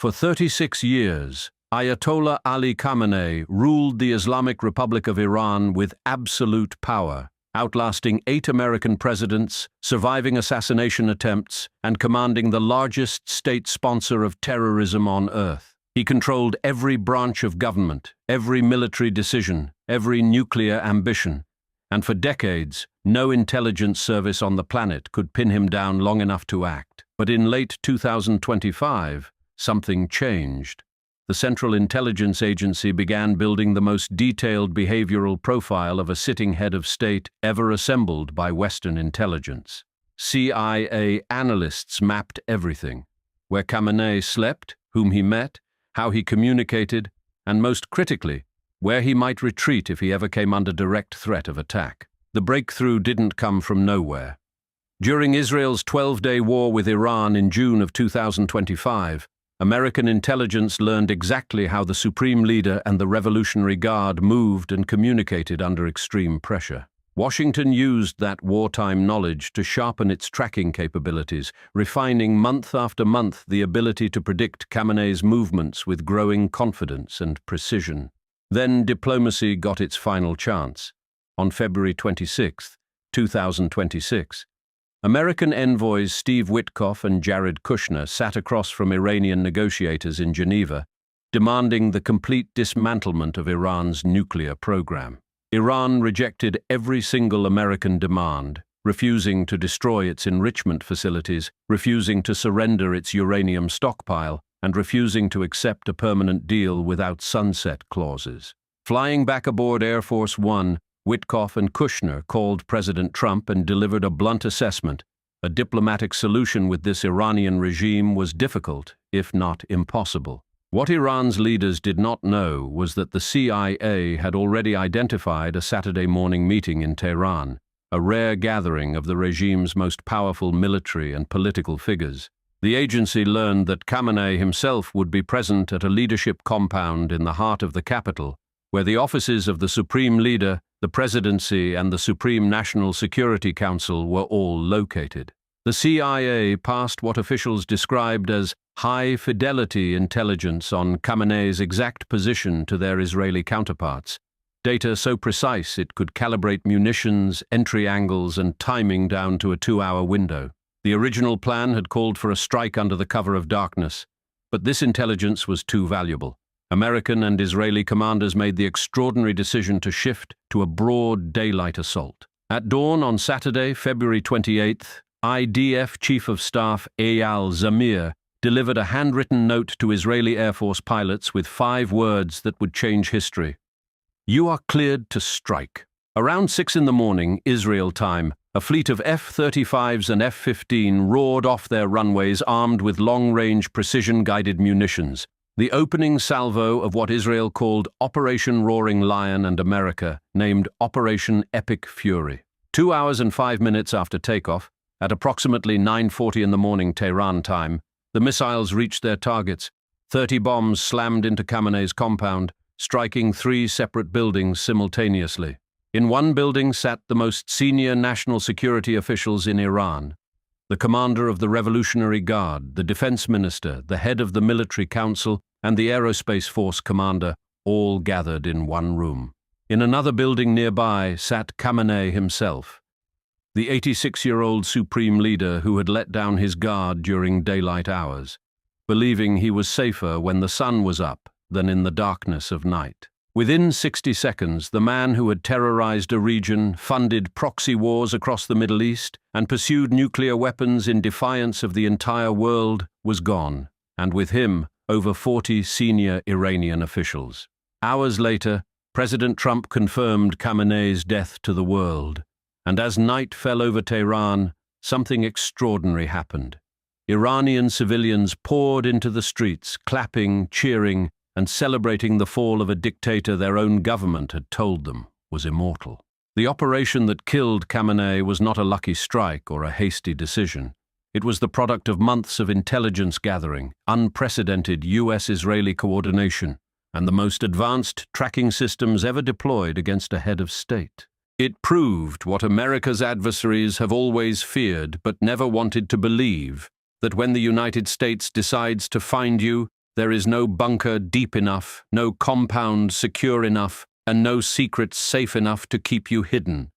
For 36 years, Ayatollah Ali Khamenei ruled the Islamic Republic of Iran with absolute power, outlasting 8 American presidents, surviving assassination attempts, and commanding the largest state sponsor of terrorism on earth. He controlled every branch of government, every military decision, every nuclear ambition, and for decades, no intelligence service on the planet could pin him down long enough to act. But in late 2025, something changed. The Central Intelligence Agency began building the most detailed behavioral profile of a sitting head of state ever assembled by Western intelligence. CIA analysts mapped everything: where Khamenei slept, whom he met, how he communicated, and most critically, where he might retreat if he ever came under direct threat of attack. The breakthrough didn't come from nowhere. During Israel's 12-day war with Iran in June of 2025, American intelligence learned exactly how the Supreme Leader and the Revolutionary Guard moved and communicated under extreme pressure. Washington used that wartime knowledge to sharpen its tracking capabilities, refining month after month the ability to predict Khamenei's movements with growing confidence and precision. Then diplomacy got its final chance. On February 26, 2026, American envoys Steve Witkoff and Jared Kushner sat across from Iranian negotiators in Geneva, demanding the complete dismantlement of Iran's nuclear program. Iran rejected every single American demand, refusing to destroy its enrichment facilities, refusing to surrender its uranium stockpile, and refusing to accept a permanent deal without sunset clauses. Flying back aboard Air Force One, Witkoff and Kushner called President Trump and delivered a blunt assessment. A diplomatic solution with this Iranian regime was difficult, if not impossible. What Iran's leaders did not know was that the CIA had already identified a Saturday morning meeting in Tehran, a rare gathering of the regime's most powerful military and political figures. The agency learned that Khamenei himself would be present at a leadership compound in the heart of the capital, where the offices of the Supreme Leader, the Presidency, and the Supreme National Security Council were all located. The CIA passed what officials described as high-fidelity intelligence on Khamenei's exact position to their Israeli counterparts, data so precise it could calibrate munitions, entry angles, and timing down to a 2-hour window. The original plan had called for a strike under the cover of darkness, but this intelligence was too valuable. American and Israeli commanders made the extraordinary decision to shift to a broad daylight assault. At dawn on Saturday, February 28th, IDF Chief of Staff Eyal Zamir delivered a handwritten note to Israeli Air Force pilots with 5 words that would change history. "You are cleared to strike." Around 6 in the morning, Israel time, a fleet of F-35s and F-15 roared off their runways armed with long-range precision-guided munitions. The opening salvo of what Israel called Operation Roaring Lion and America named Operation Epic Fury. 2 hours and 5 minutes after takeoff, at approximately 9:40 in the morning Tehran time, the missiles reached their targets. 30 bombs slammed into Khamenei's compound, striking 3 separate buildings simultaneously. In one building sat the most senior national security officials in Iran: the commander of the Revolutionary Guard, the defense minister, the head of the military council, and the aerospace force commander, all gathered in one room. In another building nearby sat Khamenei himself, the 86-year-old supreme leader who had let down his guard during daylight hours, believing he was safer when the sun was up than in the darkness of night. Within 60 seconds, the man who had terrorized a region, funded proxy wars across the Middle East, and pursued nuclear weapons in defiance of the entire world was gone, and with him, over 40 senior Iranian officials. Hours later, President Trump confirmed Khamenei's death to the world, and as night fell over Tehran, something extraordinary happened. Iranian civilians poured into the streets, clapping, cheering, and celebrating the fall of a dictator their own government had told them was immortal. The operation that killed Khamenei was not a lucky strike or a hasty decision. It was the product of months of intelligence gathering, unprecedented US-Israeli coordination, and the most advanced tracking systems ever deployed against a head of state. It proved what America's adversaries have always feared but never wanted to believe, that when the United States decides to find you, There is no bunker deep enough, no compound secure enough, and no secret safe enough to keep you hidden.